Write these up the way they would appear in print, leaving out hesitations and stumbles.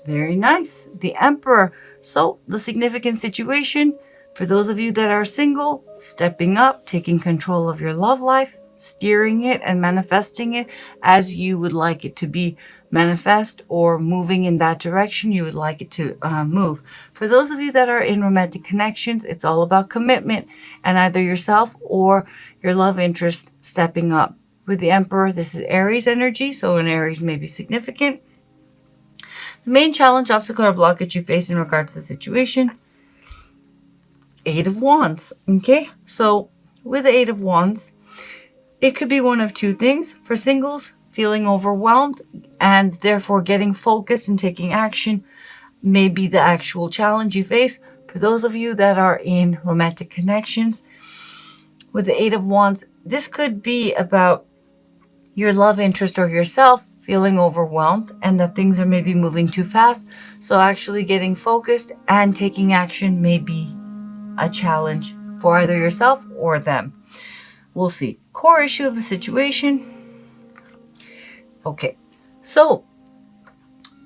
Very nice. The Emperor. So the significant situation for those of you that are single, stepping up, taking control of your love life, steering it and manifesting it as you would like it to be manifest, or moving in that direction you would like it to move. For those of you that are in romantic connections, it's all about commitment and either yourself or your love interest stepping up. With the Emperor, this is Aries energy, so an Aries may be significant. The main challenge, obstacle, or blockage you face in regards to the situation, Eight of Wands. Okay, so with the Eight of Wands, it could be one of two things. For singles, feeling overwhelmed and therefore getting focused and taking action may be the actual challenge you face. For those of you that are in romantic connections, with the Eight of Wands, this could be about your love interest or yourself feeling overwhelmed and that things are maybe moving too fast. So actually getting focused and taking action may be a challenge for either yourself or them. We'll see. Core issue of the situation. Okay, so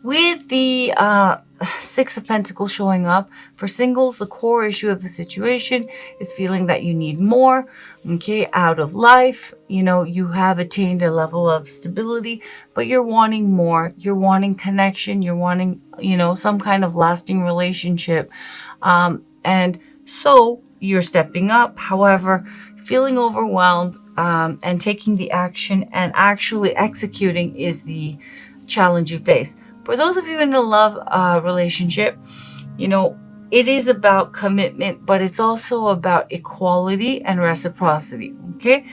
with the Six of Pentacles showing up, for singles, the core issue of the situation is feeling that you need more, okay, out of life. You know, you have attained a level of stability, but you're wanting more. You're wanting connection. You're wanting, you know, some kind of lasting relationship. And so you're stepping up. However, feeling overwhelmed and taking the action and actually executing is the challenge you face. For those of you in a love relationship, you know, it is about commitment, but it's also about equality and reciprocity, okay?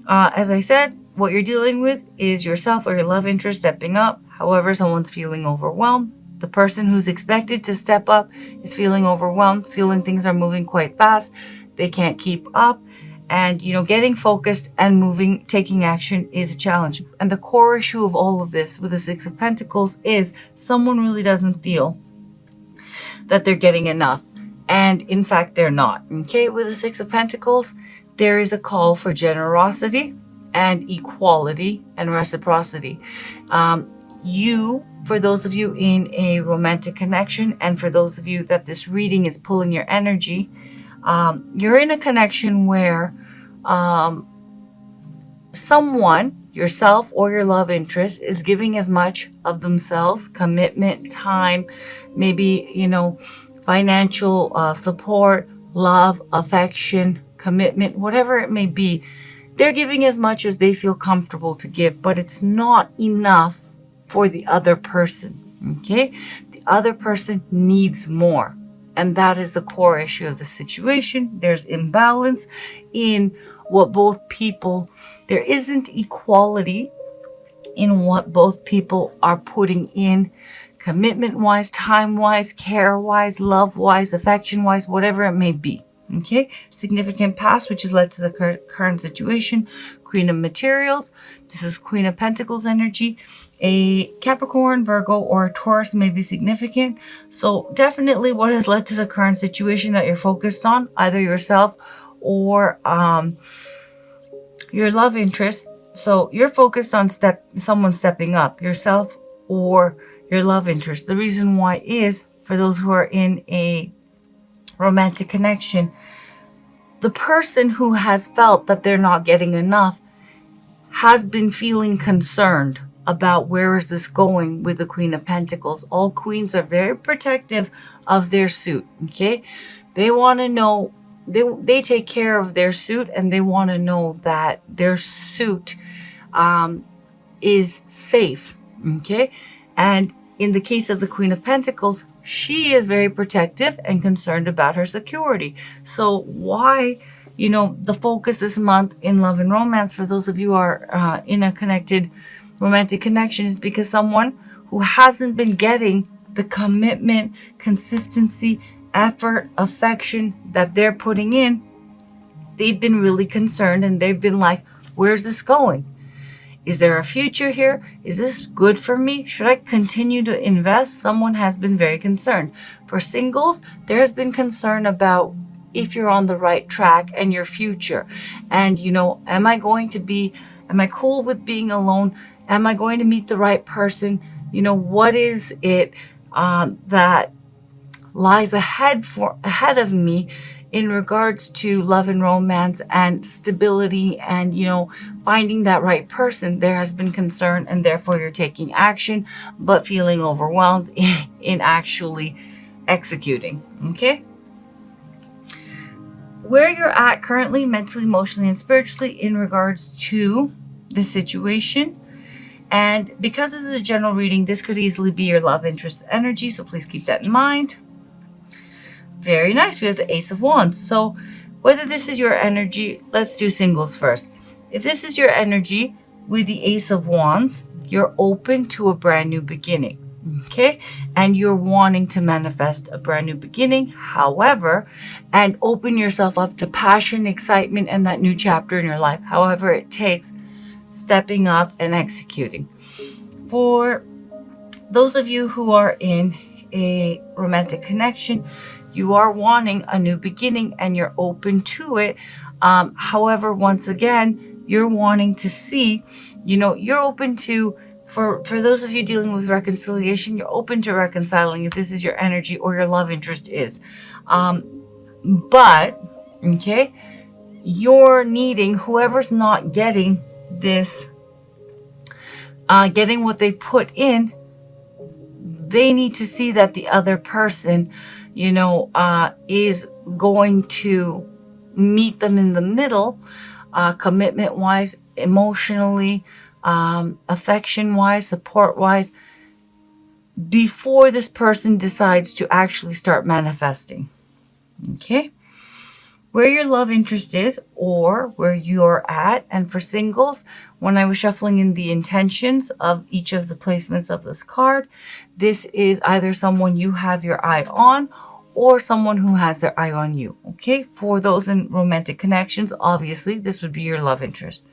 As I said, what you're dealing with is yourself or your love interest stepping up. However, someone's feeling overwhelmed. The person who's expected to step up is feeling overwhelmed, feeling things are moving quite fast. They can't keep up. And, you know, getting focused and moving, taking action is a challenge. And the core issue of all of this with the Six of Pentacles is someone really doesn't feel that they're getting enough. And in fact, they're not. Okay, with the Six of Pentacles, there is a call for generosity and equality and reciprocity. For those of you in a romantic connection, and for those of you that this reading is pulling your energy, you're in a connection where someone, yourself or your love interest, is giving as much of themselves, commitment, time, maybe, you know, financial support, love, affection, commitment, whatever it may be. They're giving as much as they feel comfortable to give, but it's not enough for the other person, okay? The other person needs more. And that is the core issue of the situation. There's imbalance in what both people, there isn't equality in what both people are putting in, commitment-wise, time-wise, care-wise, love-wise, affection-wise, whatever it may be. Okay, significant past, which has led to the current situation. Queen of Materials. This is Queen of Pentacles energy. A Capricorn, Virgo, or a Taurus may be significant. So definitely what has led to the current situation that you're focused on, either yourself or your love interest. So you're focused on someone stepping up, yourself or your love interest. The reason why is, for those who are in a romantic connection, the person who has felt that they're not getting enough has been feeling concerned about where is this going with the Queen of Pentacles. All queens are very protective of their suit, okay? They want to know, they take care of their suit, and they want to know that their suit is safe, okay? And in the case of the Queen of Pentacles, she is very protective and concerned about her security. So why, you know, the focus this month in love and romance, for those of you who are in a connected romantic connection, is because someone who hasn't been getting the commitment, consistency, effort, affection that they're putting in, they've been really concerned, and they've been like, where's this going? Is there a future here? Is this good for me? Should I continue to invest? Someone has been very concerned. For singles, there has been concern about if you're on the right track and your future. And, you know, am I cool with being alone? Am I going to meet the right person? You know, what is it? that lies ahead of me in regards to love and romance and stability and, finding that right person. There has been concern, and therefore you're taking action, but feeling overwhelmed in actually executing. Okay? Where you're at currently, mentally, emotionally, and spiritually in regards to the situation. And because this is a general reading, this could easily be your love interest energy, so please keep that in mind. Very nice. We have the Ace of Wands. So whether this is your energy, let's do singles first. If this is your energy with the Ace of Wands, you're open to a brand new beginning. Okay? And you're wanting to manifest a brand new beginning. However, and open yourself up to passion, excitement, and that new chapter in your life. However it takes, stepping up and executing. For those of you who are in a romantic connection, you are wanting a new beginning and you're open to it. However, once again, you're wanting to see, you're open to, for those of you dealing with reconciliation, you're open to reconciling if this is your energy or your love interest is. But, okay, you're needing, whoever's not getting this, getting what they put in, they need to see that the other person, is going to meet them in the middle, commitment-wise, emotionally, affection-wise, support-wise, before this person decides to actually start manifesting. Okay? Where your love interest is or where you're at. And for singles, when I was shuffling in the intentions of each of the placements of this card, this is either someone you have your eye on or someone who has their eye on you. Okay? For those in romantic connections, obviously, this would be your love interest.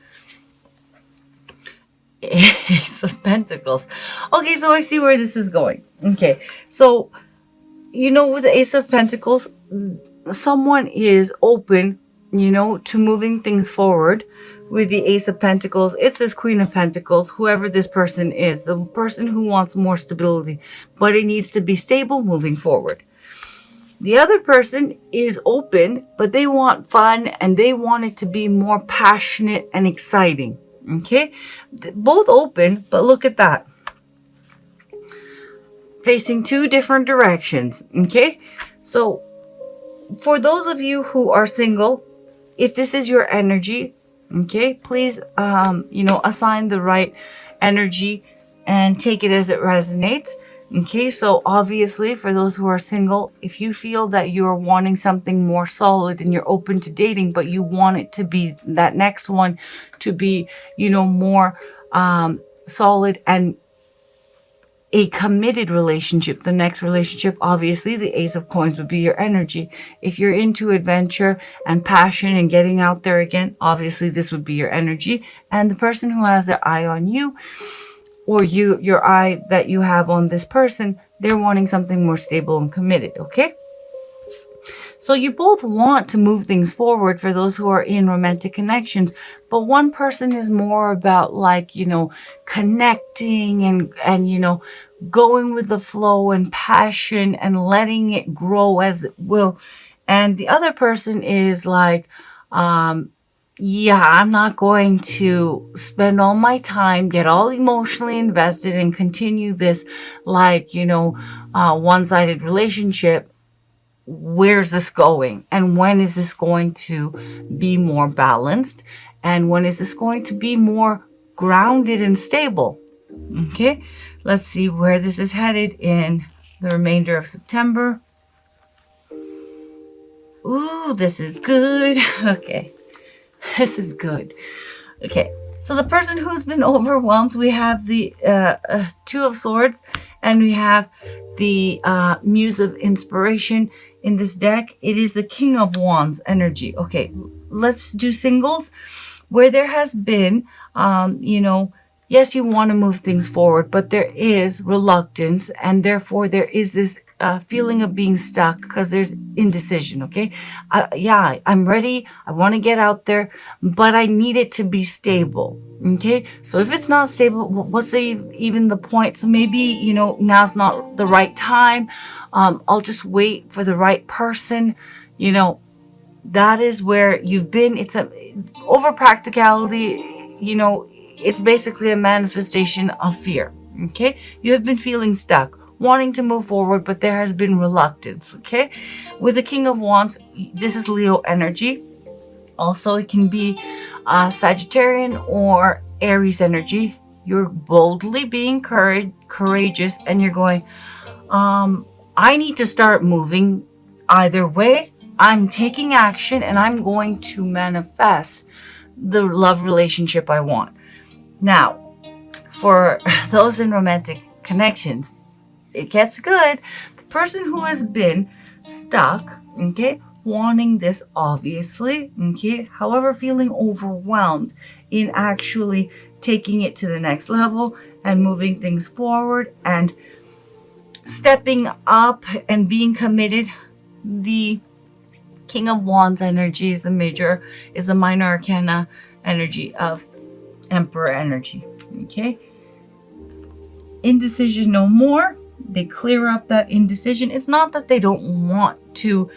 Ace of Pentacles. Okay, so I see where this is going. Okay, so, with the Ace of Pentacles, someone is open, to moving things forward. With the Ace of Pentacles, it's this Queen of Pentacles, whoever this person is, the person who wants more stability, but it needs to be stable moving forward. The other person is open, but they want fun and they want it to be more passionate and exciting. Okay? Both open, but look at that. Facing two different directions. Okay? So, for those of you who are single, if this is your energy, okay, please, assign the right energy and take it as it resonates. Okay, so obviously for those who are single, if you feel that you're wanting something more solid and you're open to dating, but you want it to be that next one to be, more solid and a committed relationship, the next relationship, obviously the Ace of Coins would be your energy. If you're into adventure and passion and getting out there again, obviously this would be your energy. And the person who has their eye on you, or your eye that you have on this person, they're wanting something more stable and committed, okay? So you both want to move things forward for those who are in romantic connections, but one person is more about connecting and going with the flow and passion and letting it grow as it will. And the other person is like, I'm not going to spend all my time, get all emotionally invested and continue this one-sided relationship. Where's this going? And when is this going to be more balanced? And when is this going to be more grounded and stable? Okay, let's see where this is headed in the remainder of September. Ooh, this is good. Okay. This is good. Okay, so the person who's been overwhelmed, we have the Two of Swords, and we have the Muse of Inspiration in this deck. It is the King of Wands energy. Okay, let's do singles. Where there has been, Yes, you want to move things forward, but there is reluctance, and therefore there is this feeling of being stuck because there's indecision. Okay, yeah, I'm ready. I want to get out there, but I need it to be stable. Okay, so if it's not stable, what's even the point? So maybe, now's not the right time. I'll just wait for the right person. That is where you've been. It's over practicality. It's basically a manifestation of fear. Okay, you have been feeling stuck, wanting to move forward, but there has been reluctance. Okay, with the King of Wands, this is Leo energy. Also, it can be Sagittarian or Aries energy. You're boldly being courageous, and you're going, I need to start moving. Either way, I'm taking action, and I'm going to manifest the love relationship I want. Now, for those in romantic connections, it gets good. The person who has been stuck, okay, wanting this obviously, okay, however, feeling overwhelmed in actually taking it to the next level and moving things forward and stepping up and being committed. The King of Wands energy is the minor arcana energy of Emperor energy. Okay, indecision no more. They clear up that indecision. It's not that they don't want to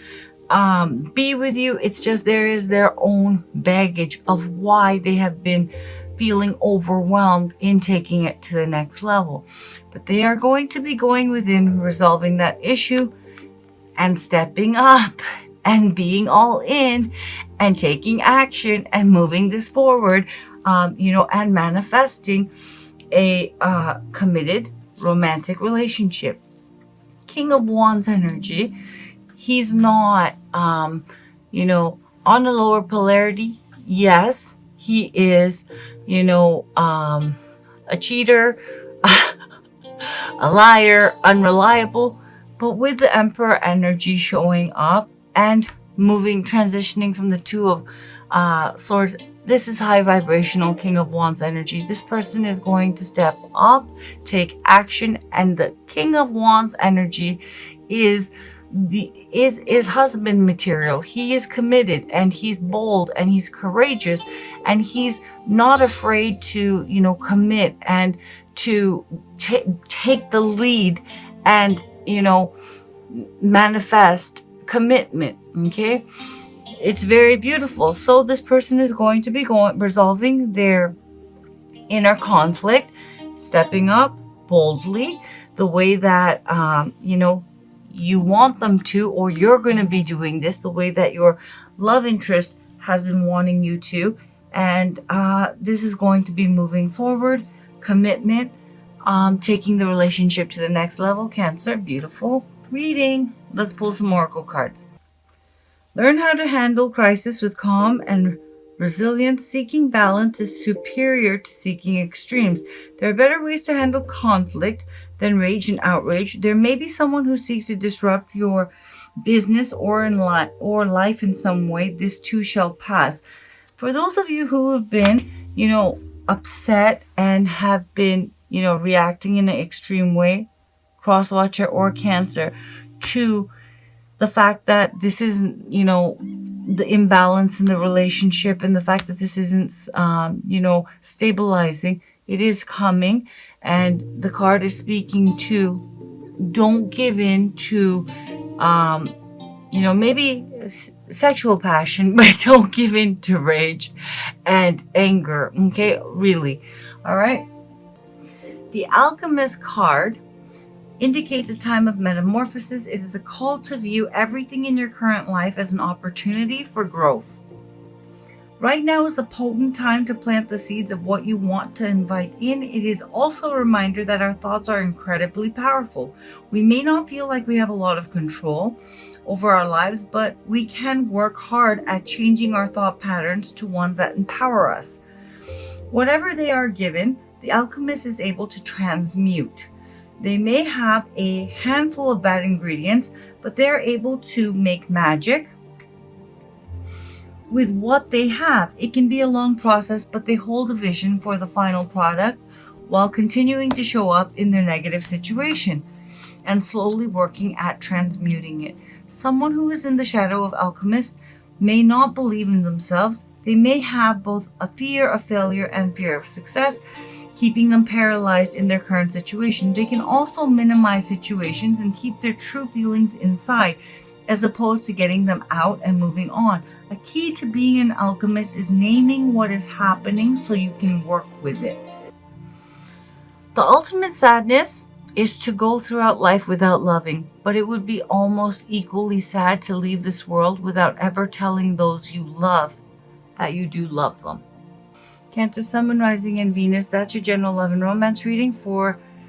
be with you. It's just there is their own baggage of why they have been feeling overwhelmed in taking it to the next level. But they are going to be going within, resolving that issue, and stepping up and being all in and taking action and moving this forward, and manifesting a committed romantic relationship. King of Wands energy, he's not, on a lower polarity. Yes, he is, a cheater, a liar, unreliable. But with the Emperor energy showing up and transitioning from the Two of Swords, this is high vibrational King of Wands energy. This person is going to step up, take action, and the King of Wands energy is husband material. He is committed, and he's bold, and he's courageous, and he's not afraid to, commit and to take the lead and, manifest commitment. Okay, it's very beautiful. So this person is going to be resolving their inner conflict, stepping up boldly the way that you want them to, or you're going to be doing this the way that your love interest has been wanting you to. And this is going to be moving forward, commitment, taking the relationship to the next level. Cancer, beautiful reading. Let's pull some oracle cards. Learn how to handle crisis with calm and resilience. Seeking balance is superior to seeking extremes. There are better ways to handle conflict than rage and outrage. There may be someone who seeks to disrupt your business or life in some way. This too shall pass. For those of you who have been, upset and have been, reacting in an extreme way, crosswatcher or Cancer, to the fact that this isn't, the imbalance in the relationship, and the fact that this isn't, stabilizing. It is coming, and the card is speaking to, don't give in to, maybe sexual passion, but don't give in to rage and anger. Okay, really. All right. The Alchemist card indicates a time of metamorphosis. It is a call to view everything in your current life as an opportunity for growth. Right now is a potent time to plant the seeds of what you want to invite in. It is also a reminder that our thoughts are incredibly powerful. We may not feel like we have a lot of control over our lives, but we can work hard at changing our thought patterns to ones that empower us. Whatever they are given, the alchemist is able to transmute. They may have a handful of bad ingredients, but they're able to make magic with what they have. It can be a long process, but they hold a vision for the final product, while continuing to show up in their negative situation and slowly working at transmuting it. Someone who is in the shadow of alchemist may not believe in themselves. They may have both a fear of failure and fear of success, keeping them paralyzed in their current situation. They can also minimize situations and keep their true feelings inside, as opposed to getting them out and moving on. A key to being an alchemist is naming what is happening so you can work with it. The ultimate sadness is to go throughout life without loving, but it would be almost equally sad to leave this world without ever telling those you love that you do love them. Cancer, Sun, Moon, Rising, and Venus, that's your general love and romance reading for